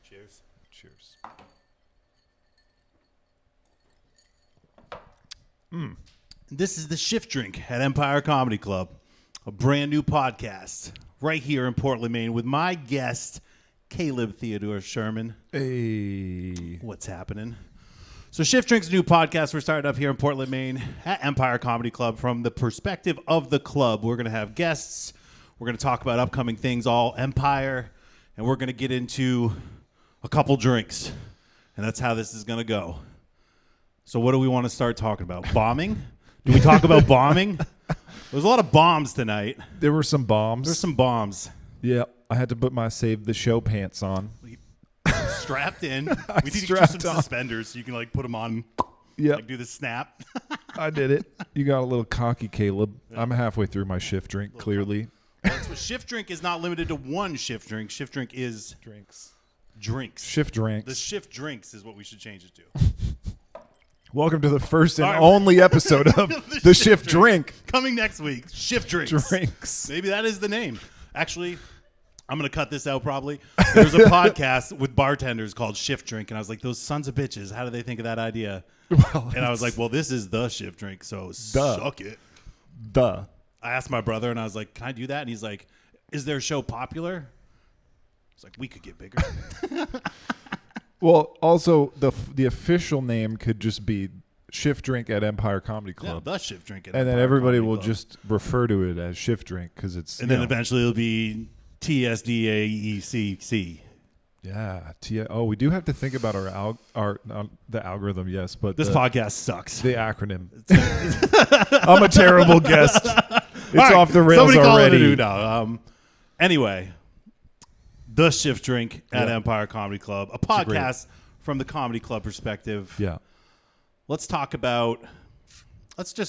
Cheers. Cheers. This is the Shift Drink at Empire Comedy Club, a brand new podcast right here in Portland, Maine, with my guest, Caleb Theodore Sherman. Hey. What's happening? So Shift Drink's a new podcast we're starting up here in Portland, Maine at Empire Comedy Club. From the perspective of the club, we're going to have guests. We're going to talk about upcoming things, all Empire, and we're going to get into a couple drinks. And that's how this is going to go. So what do we want to start talking about? Bombing? Do we talk about bombing? There's a lot of bombs tonight. There were some bombs. There's some bombs. Yeah, I had to put my Save the Show pants on. Strapped in. We need to get you some suspenders so you can like put them on. Yeah, like do the snap. I did it. You got a little cocky, Caleb. Yeah. I'm halfway through my shift drink, clearly. Well, so shift drink is not limited to one shift drink. Shift drink is drinks. Shift drinks. The shift drinks is what we should change it to. Welcome to the first and only episode of the Shift Drink. Coming next week, Shift Drinks. Drinks. Maybe that is the name. Actually, I'm going to cut this out probably. There's a podcast with bartenders called Shift Drink, and I was like, those sons of bitches, how did they think of that idea? Well, and I was like, well, this is the Shift Drink, so suck it. Duh. I asked my brother, and I was like, can I do that? And he's like, is their show popular? I was like, we could get bigger. Well, also, the official name could just be Shift Drink at Empire Comedy Club. Yeah, the Shift Drink at Empire then everybody Comedy will Club. Just refer to it as Shift Drink because it's. And then eventually it'll be TSDAECC. Yeah. We do have to think about the algorithm, yes, but this podcast sucks. The acronym. I'm a terrible guest. It's off the rails somebody already. Call it anyway. The Shift Drink at Empire Comedy Club, a podcast from the comedy club perspective. Yeah. Let's just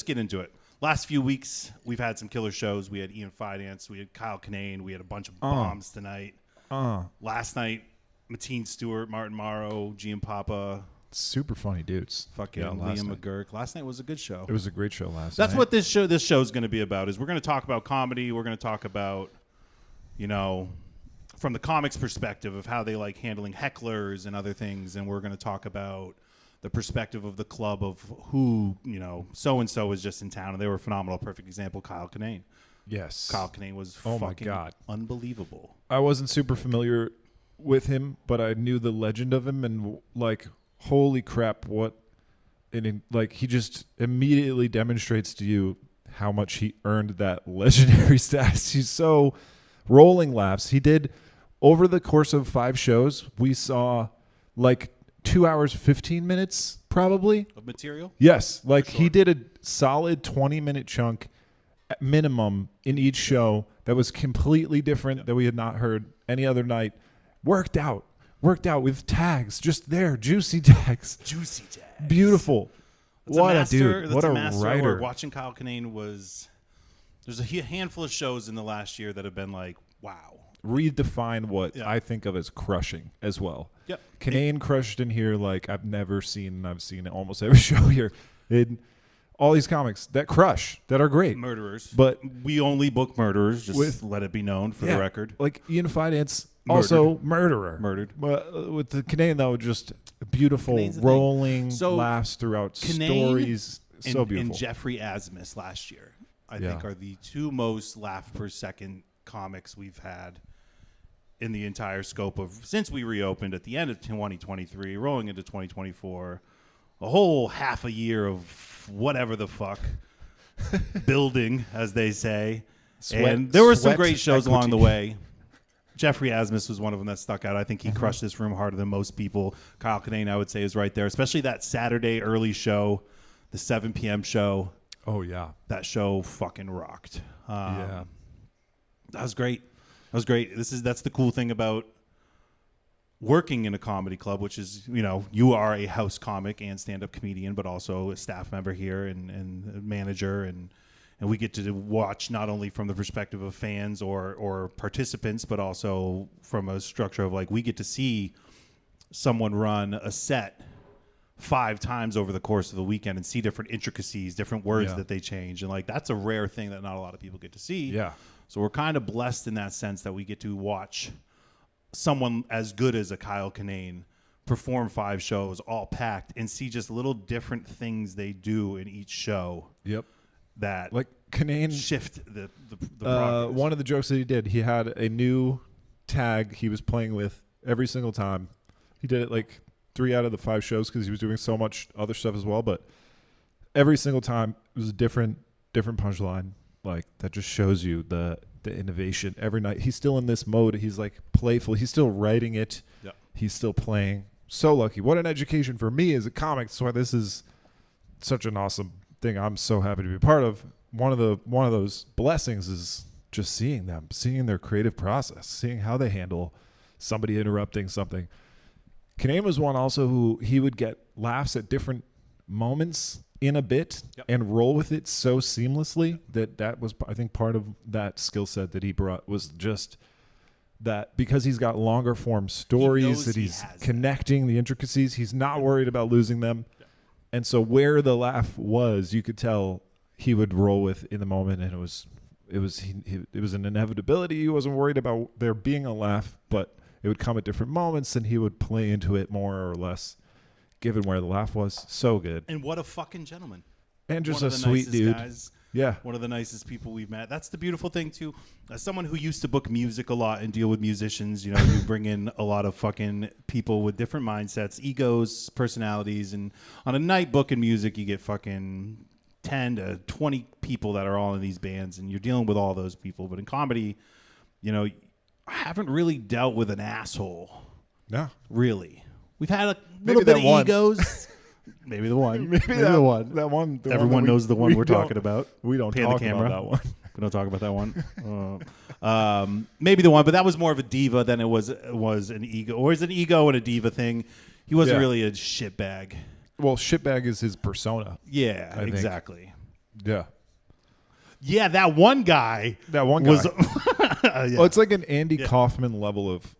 get into it. Last few weeks, we've had some killer shows. We had Ian Finance. We had Kyle Kinane. We had a bunch of bombs tonight. Last night, Mateen Stewart, Martin Morrow, Gian Papa. Super funny dudes. Fucking Liam McGurk. Last night was a good show. It was a great show last night. That's what this show is going to be about, is we're going to talk about comedy. We're going to talk about, from the comics perspective of how they like handling hecklers and other things. And we're going to talk about the perspective of the club of who, so-and-so was just in town and they were phenomenal. Perfect example, Kyle Kinane. Yes. Kyle Kinane was my God. Unbelievable. I wasn't super familiar with him, but I knew the legend of him and like, holy crap, he just immediately demonstrates to you how much he earned that legendary status. He's so rolling laughs. He did. Over the course of 5 shows, we saw like 2 hours, 15 minutes probably. Of material? Yes. Like he did a solid 20-minute chunk at minimum in each show that was completely different that we had not heard any other night. Worked out with tags just there. Juicy tags. Beautiful. What a dude. What a writer. Watching Kyle Kinane there's a handful of shows in the last year that have been like, wow. Redefine what I think of as crushing as well. Yep. Kinane crushed in here like I've never seen. I've seen almost every show here. All these comics that crush, that are great. Murderers. But we only book murderers, just let it be known for the record. Like Ian Finance, also Murdered. But with the Kinane, though, just beautiful, rolling laughs throughout stories. So beautiful. And Jeffrey Asmus last year, I think, are the 2 most laugh per second comics we've had in the entire scope of since we reopened at the end of 2023, rolling into 2024, a whole half a year of whatever the fuck building, as they say. And there were some great shows along the way. Jeffrey Asmus was one of them that stuck out. I think he crushed this room harder than most people. Kyle Kinane, I would say, is right there, especially that Saturday early show, the 7 p.m. show. Oh, yeah. That show fucking rocked. Yeah. That was great. That's the cool thing about working in a comedy club, which is, you are a house comic and stand-up comedian, but also a staff member here and a manager, and we get to watch not only from the perspective of fans or participants, but also from a structure of like we get to see someone run a set 5 times over the course of the weekend and see different intricacies, different words that they change, and like that's a rare thing that not a lot of people get to see. Yeah. So we're kind of blessed in that sense that we get to watch someone as good as a Kyle Kinane perform 5 shows all packed and see just little different things they do in each show. Yep. That like Kinane shift the progress. One of the jokes that he did, he had a new tag he was playing with every single time. He did it like 3 out of the 5 shows because he was doing so much other stuff as well. But every single time it was a different punchline. Like that just shows you the innovation every night. He's still in this mode. He's like playful. He's still writing it. Yep. He's still playing. So lucky. What an education for me as a comic. That's why this is such an awesome thing I'm so happy to be a part of. One of those blessings is just seeing their creative process, seeing how they handle somebody interrupting something. Kinane was one also who he would get laughs at different moments in a bit and roll with it so seamlessly that was, I think, part of that skill set that he brought was just that because he's got longer form stories that he's connecting the intricacies, he's not worried about losing them. Yeah. And so where the laugh was, you could tell he would roll with in the moment, and it was an inevitability. He wasn't worried about there being a laugh, but it would come at different moments, and he would play into it more or less, given where the laugh was. So good. And what a fucking gentleman. And just a sweet dude. Guys. Yeah. One of the nicest people we've met. That's the beautiful thing, too. As someone who used to book music a lot and deal with musicians, you bring in a lot of fucking people with different mindsets, egos, personalities. And on a night booking music, you get fucking 10 to 20 people that are all in these bands, and you're dealing with all those people. But in comedy, I haven't really dealt with an asshole. No. Really. We've had a little bit of egos. Maybe the one. Maybe the one. That one. Everyone knows the one we're talking about. We don't talk about that one. We don't talk about that one. Maybe the one, but that was more of a diva than it was an ego. Or is an ego and a diva thing. He wasn't really a shitbag. Well, shitbag is his persona. Yeah, exactly. Yeah. Yeah, that one guy. Was, well, it's like an Andy Kaufman level of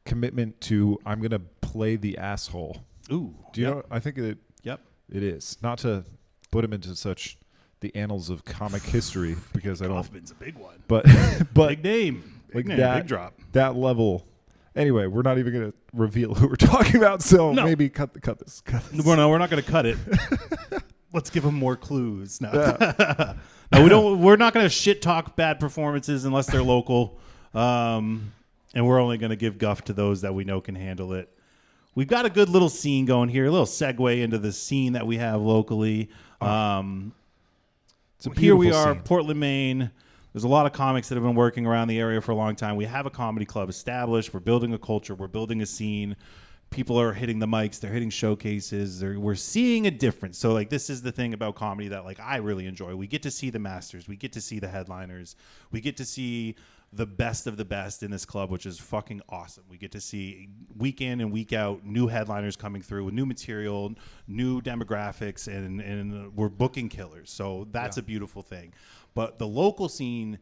commitment to I'm going to play the asshole. Ooh. Do you know? I think it is. Not to put him into such the annals of comic history because I don't. Kaufman's a big one. But big name. Big drop. That level. Anyway, we're not even going to reveal who we're talking about, so maybe cut this. We're not going to cut it. Let's give them more clues. No, no, we don't. We're not going to shit talk bad performances unless they're local, and we're only going to give guff to those that we know can handle it. We've got a good little scene going here, a little segue into the scene that we have locally. It's a here we beautiful are, scene. Portland, Maine. There's a lot of comics that have been working around the area for a long time. We have a comedy club established. We're building a culture. We're building a scene. People are hitting the mics. They're hitting showcases. We're seeing a difference. So, this is the thing about comedy that, I really enjoy. We get to see the masters. We get to see the headliners. We get to see the best of the best in this club, which is fucking awesome. We get to see week in and week out new headliners coming through with new material, new demographics, and we're booking killers. So that's a beautiful thing. But the local scene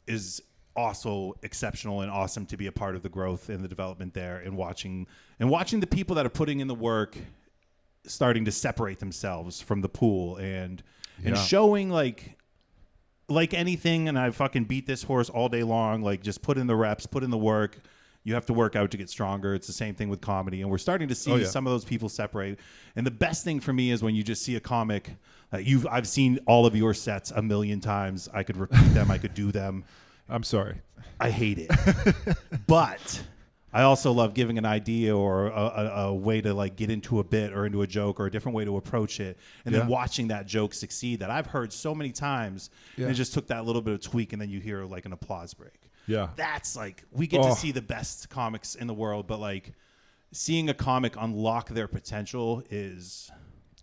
is also exceptional and awesome to be a part of the growth and the development there, and watching the people that are putting in the work starting to separate themselves from the pool and showing like anything. And I fucking beat this horse all day long. Just put in the reps, put in the work. You have to work out to get stronger. It's the same thing with comedy. And we're starting to see some of those people separate. And the best thing for me is when you just see a comic. I've seen all of your sets a million times. I could repeat them. I could do them. I'm sorry. I hate it. But I also love giving an idea or a way to get into a bit or into a joke or a different way to approach it. And then watching that joke succeed that I've heard so many times. And it just took that little bit of tweak, and then you hear an applause break. Yeah. That's we get to see the best comics in the world, but seeing a comic unlock their potential is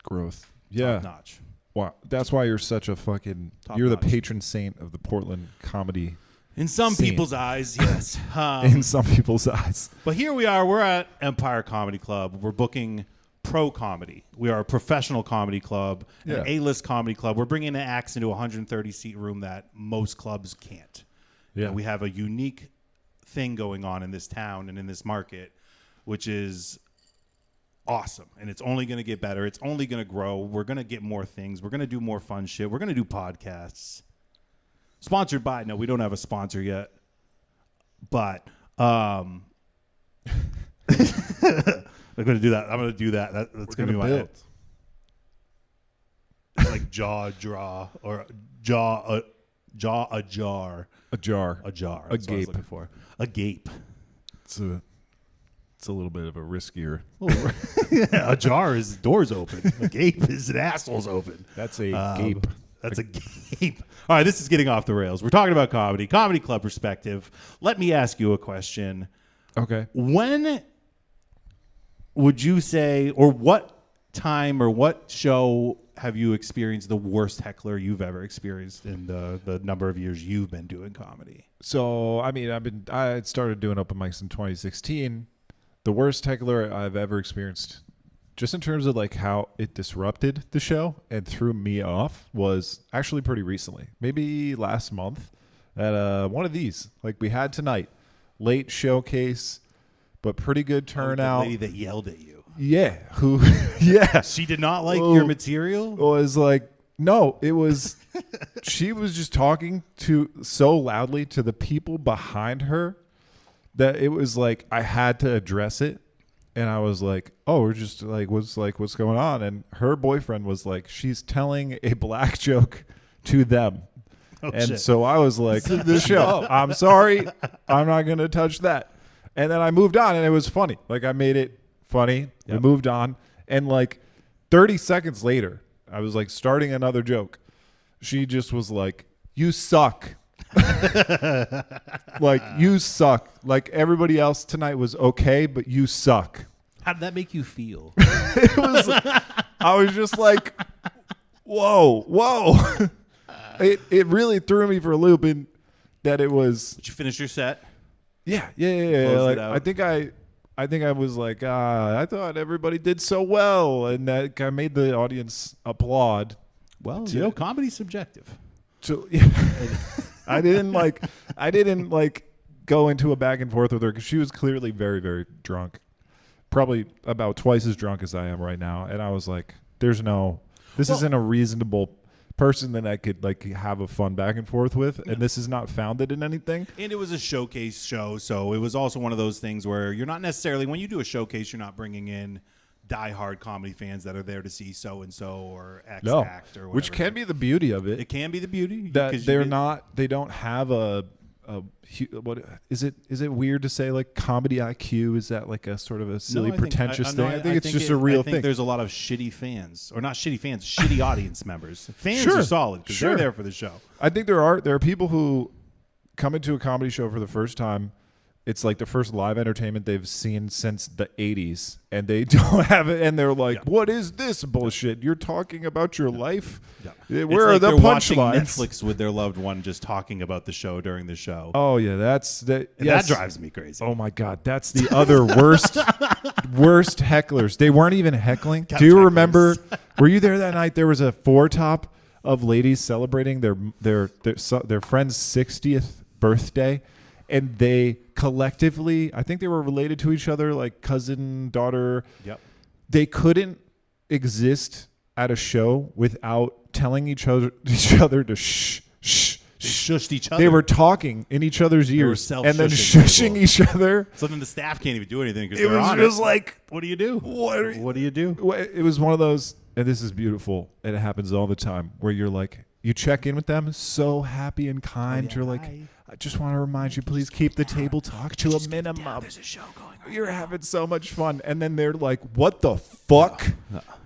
growth. Top notch. Wow. That's why you're such a fucking you're the patron saint of the Portland comedy. In some people's eyes, yes. In some people's eyes. But here we are. We're at Empire Comedy Club. We're booking pro comedy. We are a professional comedy club, an A-list comedy club. We're bringing acts into a 130-seat room that most clubs can't. Yeah. We have a unique thing going on in this town and in this market, which is awesome. And it's only going to get better. It's only going to grow. We're going to get more things. We're going to do more fun shit. We're going to do podcasts. Sponsored by, no, we don't have a sponsor yet. But I'm going to do that. I'm going to do that. That's going to be my build. It's like jaw draw or jaw ajar. A jar. A jar. A That's what I was gape. looking for. A gape. It's a little bit of a riskier. Yeah, a jar is doors open. A gape is an asshole's open. That's a gape. That's a gape. All right, this is getting off the rails. We're talking about comedy club perspective. Let me ask you a question. Okay. When would you say, or what time or what show have you experienced the worst heckler you've ever experienced in the number of years you've been doing comedy? So, I mean, I started doing open mics in 2016. The worst heckler I've ever experienced, just in terms of like how it disrupted the show and threw me off, was actually pretty recently. Maybe last month at one of these, like we had tonight. Late showcase, but pretty good turnout. The lady that yelled at you. Yeah. Who? Yeah. She did not like your material? Was like, no, it was, she was just talking so loudly to the people behind her that it was like, I had to address it. And I was like, oh, we're just like, what's going on? And her boyfriend was like, she's telling a black joke to them. Oh, and shit. so I was like, the show, I'm sorry, I'm not going to touch that. And then I moved on, and it was funny. Like, I made it funny. Yep. We moved on. And like 30 seconds later, I was like starting another joke. She just was like, you suck. Like, you suck. Like, everybody else tonight was okay, but you suck. How did that make you feel? I was just like, whoa. It really threw me for a loop in that it was. Did you finish your set? Yeah. Closed Like, it out. I think I was like, I thought everybody did so well, and that I made the audience applaud. Well, To- comedy's subjective. So I didn't like go into a back and forth with her because she was clearly very, very drunk, probably about twice as drunk as I am right now. And I was like, this isn't a reasonable person that I could like have a fun back and forth with, and this is not founded in anything. And it was a showcase show, so it was also one of those things where you're not necessarily, when you do a showcase, you're not bringing in diehard comedy fans that are there to see so and so or X act or whatever. Which can be the beauty of it. It can be the beauty That because they don't have what is it weird to say like comedy IQ? Is that like a sort of a silly pretentious thing? I think it's just a real thing. There's a lot of shitty fans, or not shitty fans, shitty audience members. Fans Sure. are solid because Sure. they're there for the show. I think there are people who come into a comedy show for the first time. It's like the first live entertainment they've seen since the 80s, and they don't have it, and they're like, what is this bullshit? You're talking about your life? Where are the they're watching punchlines? Netflix with their loved one just talking about the show during the show. Oh, yeah, that drives me crazy. Oh, my God, that's the other worst hecklers. They weren't even heckling. Couch Do you hecklers. remember, were you there that night? There was a four-top of ladies celebrating their friend's 60th birthday, and they collectively, I think they were related to each other, like cousin, daughter. Yep. They couldn't exist at a show without telling each other to shh. They shushed each other. They were talking in each other's ears were and then self-shushing shushing each other. So then the staff can't even do anything because It they're was on just it. like, What do you do? What do you do? it was one of those, and this is beautiful, and it happens all the time, where you're like, you check in with them, so happy and kind. You're like, hi. I just want to remind you, please keep the table talk to a minimum. There's a show going on. You're having so much fun. And then they're like, what the fuck?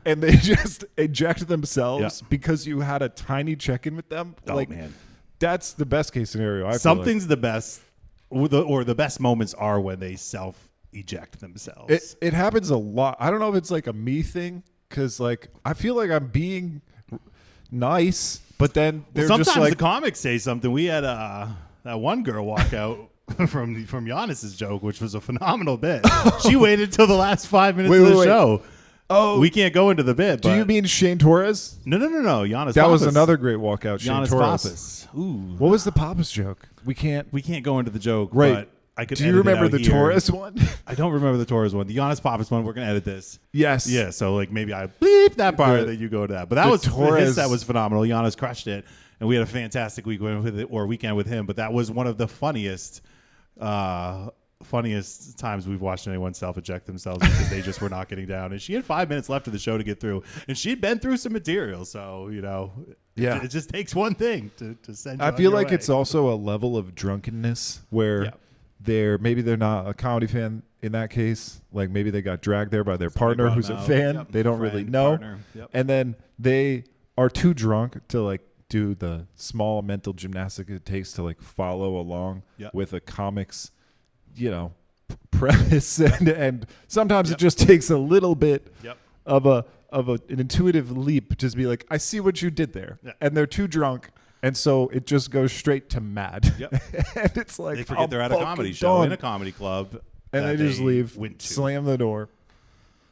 And they just eject themselves because you had a tiny check-in with them. Oh, like, man. That's the best case scenario. I feel Something's the best, or the best moments are when they self-eject themselves. like. It happens a lot. I don't know if it's like a me thing, because like I feel like I'm being nice, but then they're Sometimes just like, the comics say something. We had that one girl walk out from Giannis's joke, which was a phenomenal bit. She waited till the last 5 minutes of the show. Oh, We can't go into the bit. do but you mean Shane Torres? No. Giannis. That was Pappas. another great walkout. Shane Giannis Torres. Pappas. Ooh. What was the Pappas joke? We can't go into the joke. Right. But I could. Do you edit it remember out the here. Torres one? I don't remember the Torres one. The Giannis Pappas one. We're gonna edit this. Yes. Yeah. So like maybe I bleep that part, then you go to that. But that the was Torres- that was phenomenal. Giannis crushed it, and we had a fantastic weekend with him. But that was one of the funniest funniest times we've watched anyone self-eject themselves because they just were not getting down. And she had 5 minutes left of the show to get through, and she'd been through some material. So, it just takes one thing to send you I on feel your like way. it's also a level of drunkenness where maybe they're not a comedy fan in that case. Like maybe they got dragged there by their partner who's a fan. Yep. They don't really know. Yep. And then they are too drunk to like do the small mental gymnastics it takes to like follow along with a comic's, premise. And sometimes it just takes a little bit of an intuitive leap. Just be like, I see what you did there. Yeah. And they're too drunk. And so it just goes straight to mad. Yep. And it's like, they forget they're at a comedy show in a comedy club. And they just leave, slam the door.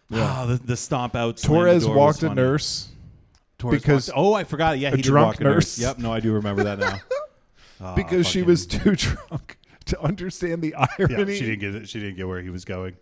Yeah. The stomp out. Torres walked a nurse. Because I forgot. Yeah, he did walk a nurse. Yep, no, I do remember that now. Because she was too drunk to understand the irony. Yeah, she didn't get it. She didn't get where he was going.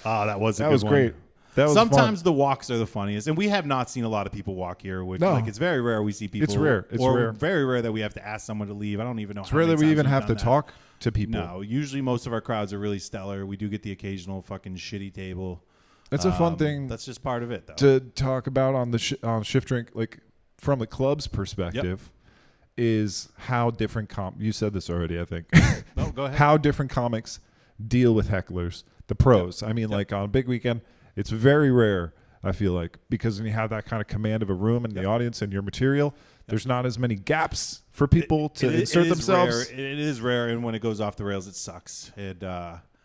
That was great. That was Sometimes fun. the walks are the funniest, and we have not seen a lot of people walk here. Which it's very rare we see people. It's rare. It's rare. Very rare that we have to ask someone to leave. I don't even know. It's rare that we even have to talk to people. No, usually most of our crowds are really stellar. We do get the occasional fucking shitty table. It's a fun thing. That's just part of it, though. To talk about on the on Shift Drink, like from the club's perspective, is how different you said this already, I think. No, go ahead. How different comics deal with hecklers, the pros. I mean, like on a big weekend, it's very rare. I feel like because when you have that kind of command of a room and the audience and your material, there's not as many gaps for people to insert themselves. Rare. It is rare, and when it goes off the rails, it sucks.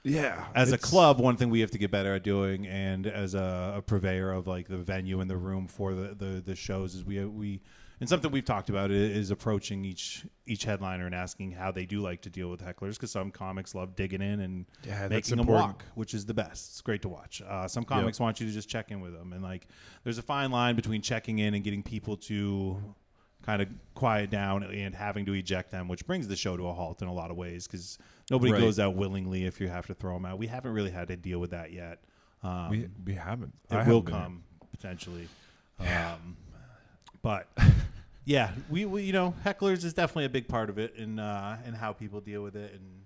Yeah. As a club, one thing we have to get better at doing, and as a purveyor of like the venue and the room for the shows, is we and something we've talked about is approaching each headliner and asking how they do like to deal with hecklers, because some comics love digging in and making them walk, which is the best. It's great to watch. Some comics want you to just check in with them, and like there's a fine line between checking in and getting people to kind of quiet down and having to eject them, which brings the show to a halt in a lot of ways, because nobody goes out willingly if you have to throw them out. We haven't really had to deal with that yet. We haven't. It will come potentially. But yeah, we hecklers is definitely a big part of it, and how people deal with it. And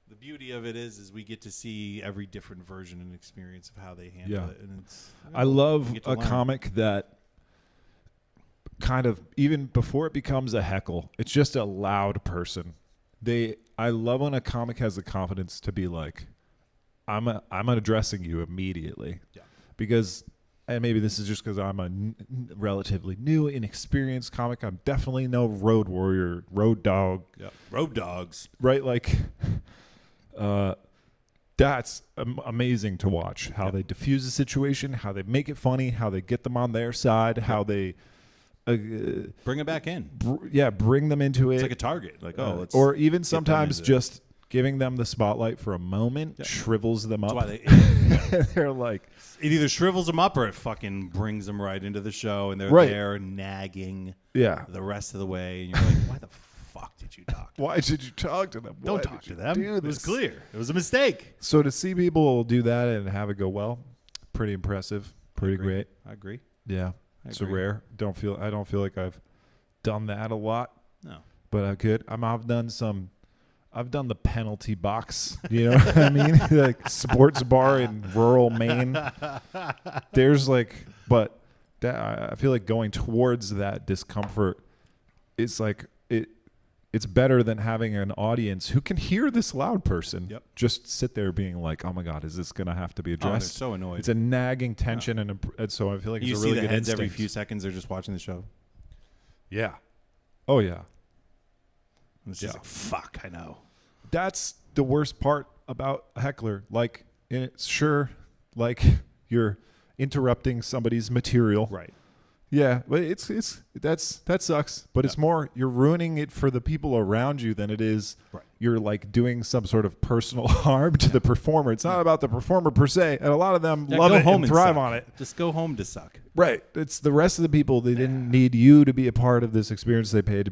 the beauty of it is we get to see every different version and experience of how they handle it. And I love a comic that kind of, even before it becomes a heckle, it's just a loud person. I love when a comic has the confidence to be like, I'm addressing you immediately. Yeah. Because, and maybe this is just because I'm a relatively new, inexperienced comic. I'm definitely no road warrior, road dog. Yeah. Road dogs. Right? Like, that's amazing to watch. How they diffuse the situation, how they make it funny, how they get them on their side, how they... bring it back in. Bring them into it. It's like a target. Like, or even sometimes just giving them the spotlight for a moment shrivels them up. That's why they're like, it either shrivels them up or it fucking brings them right into the show, and they're there nagging the rest of the way, and you're like, why the fuck did you talk to them? Why did you talk to them? Don't talk to them. It was clear. It was a mistake. So to see people do that and have it go well, pretty impressive. Pretty great. I agree. Yeah. It's rare. I don't feel like I've done that a lot. No. But I could. I've done the penalty box. You know what I mean? Like sports bar in rural Maine. There's but I feel like going towards that discomfort is like it's better than having an audience who can hear this loud person just sit there being like, oh my God, is this going to have to be addressed? They're so annoyed. It's a nagging tension, and so I feel like it's a really good heads instinct. Every few seconds they're just watching the show. Yeah. Oh, yeah. And it's just like, fuck, I know. That's the worst part about a heckler. Like, like you're interrupting somebody's material. Right. Yeah, but that sucks. But it's more you're ruining it for the people around you than it is you're like doing some sort of personal harm to the performer. It's not about the performer per se, and a lot of them love it and thrive on it. Just go home to suck. Right. It's the rest of the people. They didn't need you to be a part of this experience. They paid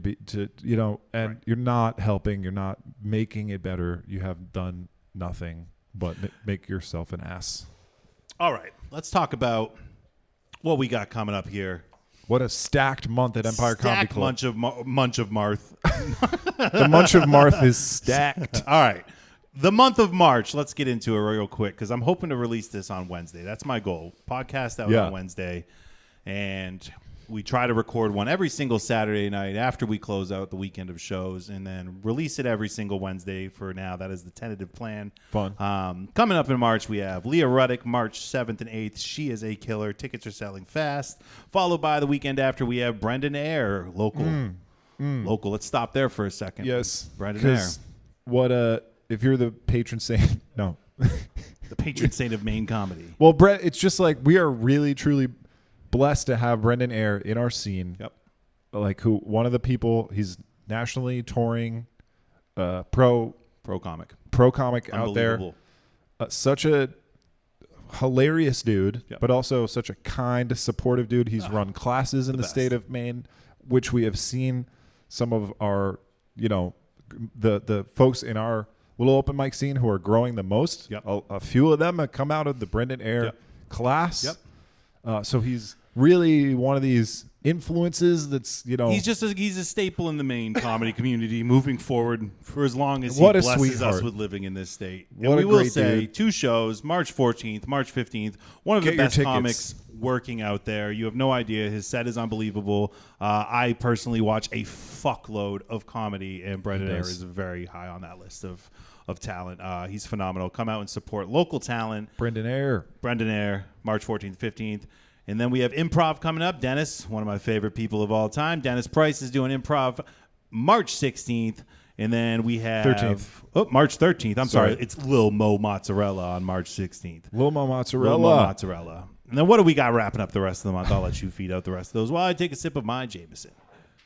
and you're not helping. You're not making it better. You have done nothing but make yourself an ass. All right, let's talk about what we got coming up here. What a stacked month at Empire Comedy Club. Munch of Marth. The Munch of Marth is stacked. All right. The month of March. Let's get into it real quick because I'm hoping to release this on Wednesday. That's my goal. Podcast out on Wednesday. And we try to record one every single Saturday night after we close out the weekend of shows and then release it every single Wednesday for now. That is the tentative plan. Fun. Coming up in March, we have Leah Ruddick, March 7th and 8th. She is a killer. Tickets are selling fast. Followed by the weekend after, we have Brendan Eyre, local. Local. Let's stop there for a second. Yes. Brendan Eyre. What if you're the patron saint? No. The patron saint of Maine comedy. Well, Brett, it's just like we are really, truly blessed to have Brendan Eyre in our scene. Yep. Like one of the people, he's nationally touring, pro comic out there. Such a hilarious dude, but also such a kind, supportive dude. He's run classes in the state of Maine, which we have seen some of our, the folks in our little open mic scene who are growing the most. Yep. A few of them have come out of the Brendan Eyre class. Yep. So he's really one of these influences that's, he's a staple in the Maine comedy community moving forward for as long as he what a blesses sweetheart. us with living in this state. What and we a will great say dude. 2 shows, March 14th, March 15th. One of Get the your best tickets. comics working out there. You have no idea. His set is unbelievable. I personally watch a fuckload of comedy, and Brendan Eyre is very high on that list of talent. He's phenomenal. Come out and support local talent. Brendan Eyre, March 14th, 15th. And then we have improv coming up. Dennis, one of my favorite people of all time. Dennis Price is doing improv March 16th. And then we have 13th. March 13th. I'm sorry. It's Lil Mo Mozzarella on March 16th. Lil Mo Mozzarella. Lil Mo Mozzarella. And then what do we got wrapping up the rest of the month? I'll let you feed out the rest of those while I take a sip of my Jameson.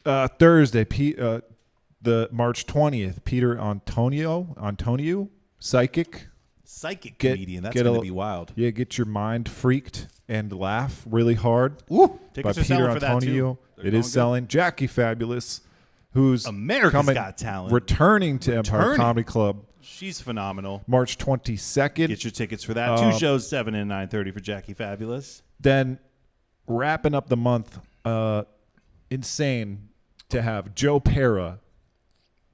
Thursday, the March 20th, Peter Antonio, psychic comedian. That's going to be wild. Yeah, get your mind freaked and laugh really hard. Ooh, tickets by are Peter selling for Antonio. that too. It is selling. Jackie Fabulous, who's America's Got Talent, returning to Empire Comedy Club. She's phenomenal. March 22nd. Get your tickets for that. 2 shows, 7 and 9:30 for Jackie Fabulous. Then wrapping up the month, insane to have Joe Pera,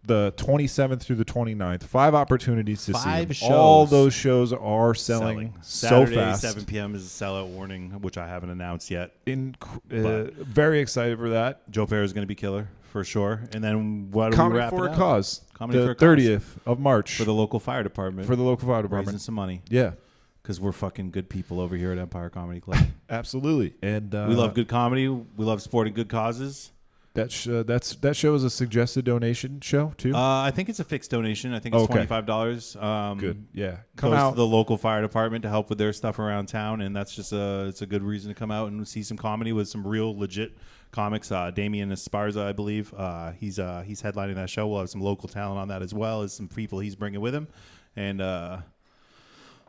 the 27th through the 29th. 5 opportunities to see him. Shows. All those shows are selling so Saturday, fast. 7 p.m. is a sellout warning, which I haven't announced yet. Very excited for that. Joe Pera is going to be killer for sure. And then what do Comedy we wrap for it a up? Cause. Comedy the for a cause. 30th of March. For the local fire department. Raising some money. Yeah. Because we're fucking good people over here at Empire Comedy Club. Absolutely. And we love good comedy. We love supporting good causes. That show is a suggested donation show too. I think it's a fixed donation. I think it's $25. Good. Yeah. Come out to the local fire department to help with their stuff around town, and that's just it's a good reason to come out and see some comedy with some real legit comics. Damian Esparza, I believe, he's headlining that show. We'll have some local talent on that as well as some people he's bringing with him, and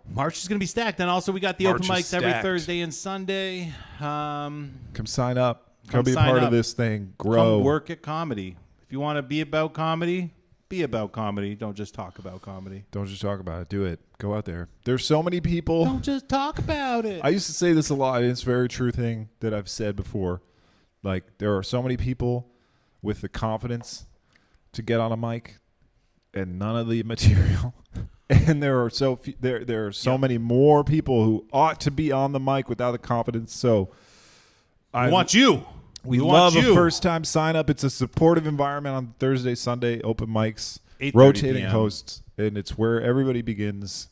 March is going to be stacked. And also we got the open mics every Thursday and Sunday. Come sign up. Come be a part of this thing. Grow. Come work at comedy. If you want to be about comedy, be about comedy. Don't just talk about comedy. Don't just talk about it. Do it. Go out there. There's so many people. Don't just talk about it. I used to say this a lot. It's a very true thing that I've said before. Like, there are so many people with the confidence to get on a mic and none of the material. And there are so few, there are so many more people who ought to be on the mic without the confidence. So I want you. We love a first-time sign-up. It's a supportive environment on Thursday, Sunday, open mics, rotating hosts, and it's where everybody begins.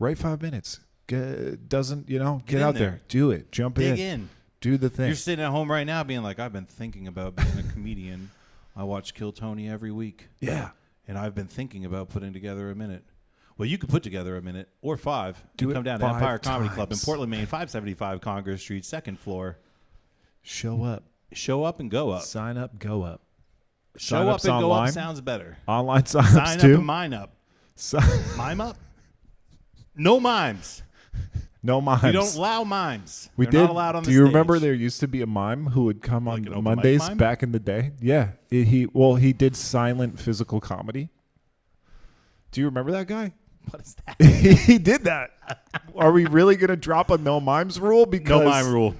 Right 5 minutes. Get out there. Do it. Jump in. Do the thing. You're sitting at home right now being like, I've been thinking about being a comedian. I watch Kill Tony every week. Yeah. And I've been thinking about putting together a minute. Well, you could put together a minute or 5. Do it. Come down to Empire Comedy Club in Portland, Maine, 575 Congress Street, 2nd floor. Show up. Show up and go up. Sign up, go up. Show up and go up sounds better. Online sign-ups Sign too? up and mime up. Mime up? No mimes. No mimes. We don't allow mimes. They're not allowed on the stage. Do you remember stage. there used to be a mime who would come Like on an Mondays open mic mime? back in the day? Yeah. He did silent physical comedy. Do you remember that guy? What is that? He did that. Are we really going to drop a no mimes rule? Because No mime rule.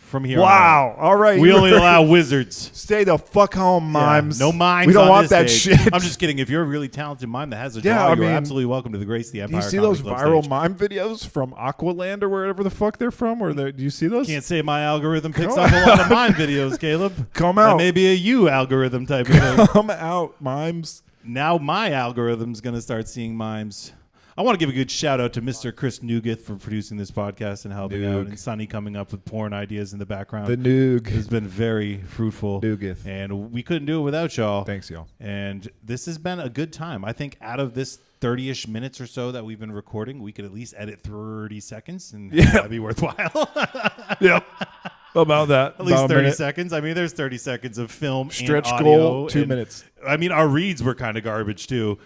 from here on Wow. out. All right. We only allow wizards. Stay the fuck home, mimes. Yeah, no mimes. We don't on want this that stage. shit. I'm just kidding. If you're a really talented mime that has a Yeah, draw, I you're mean, absolutely welcome to the Grace the Do Empire. you see Comedy those Club viral stage. mime videos from Aqualand or wherever the fuck they're from? Do you see those? Can't say my algorithm picks Come up a lot of mime videos, Caleb. Come That out. may be a you algorithm type of thing. Come out, mimes. Now my algorithm's going to start seeing mimes. I want to give a good shout out to Mr. Chris Nugeth for producing this podcast and helping out, and Sonny coming up with porn ideas in the background. The Noog. It's been very fruitful. Nugeth. And we couldn't do it without y'all. Thanks, y'all. And this has been a good time. I think out of this 30-ish minutes or so that we've been recording, we could at least edit 30 seconds, and that'd be worthwhile. Yep. About that. At least About a 30 minute. seconds. I mean, there's 30 seconds of film Stretch and audio. goal, 2 and- minutes. I mean, our reads were kind of garbage, too.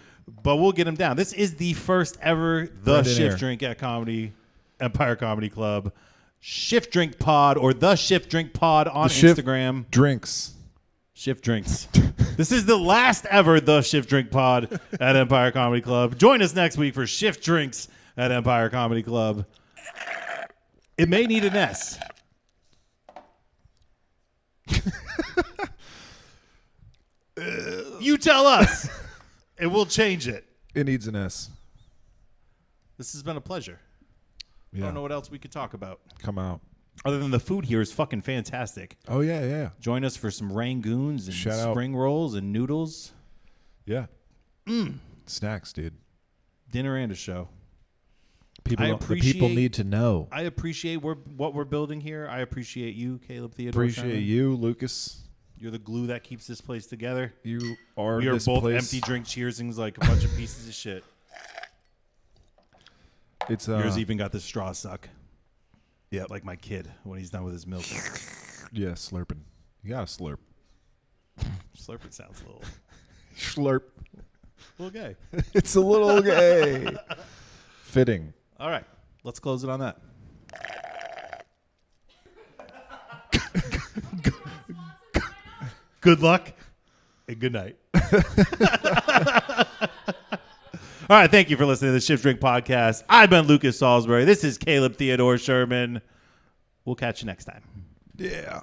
But we'll get them down. This is the first ever The Right in Shift air. Drink at Empire Comedy Club. Shift Drink Pod or The Shift Drink Pod on Instagram. Drinks. Shift Drinks. This is the last ever The Shift Drink Pod at Empire Comedy Club. Join us next week for Shift Drinks at Empire Comedy Club. It may need an S. You tell us. And we'll change it. It needs an S. This has been a pleasure. Yeah. I don't know what else we could talk about. Come out. Other than the food here is fucking fantastic. Oh, yeah, yeah. Join us for some rangoons and Shout out. spring rolls and noodles. Yeah. Snacks, dude. Dinner and a show. The people need to know. I appreciate what we're building here. I appreciate you, Caleb Theodore Appreciate Sherman. you, Lucas. You're the glue that keeps this place together. You are We are this both place. empty drink cheersings like a bunch of pieces of shit. It's Yours even got the straw suck. Yeah, Like my kid when he's done with his milk. yeah, slurping. You gotta slurp. Slurping sounds a Slurp. little gay. It's a little gay. Fitting. All right, let's close it on that. Good luck and good night. All right, thank you for listening to the Shift Drink Podcast. I've been Lucas Salisbury. This is Caleb Theodore Sherman. We'll catch you next time. Yeah.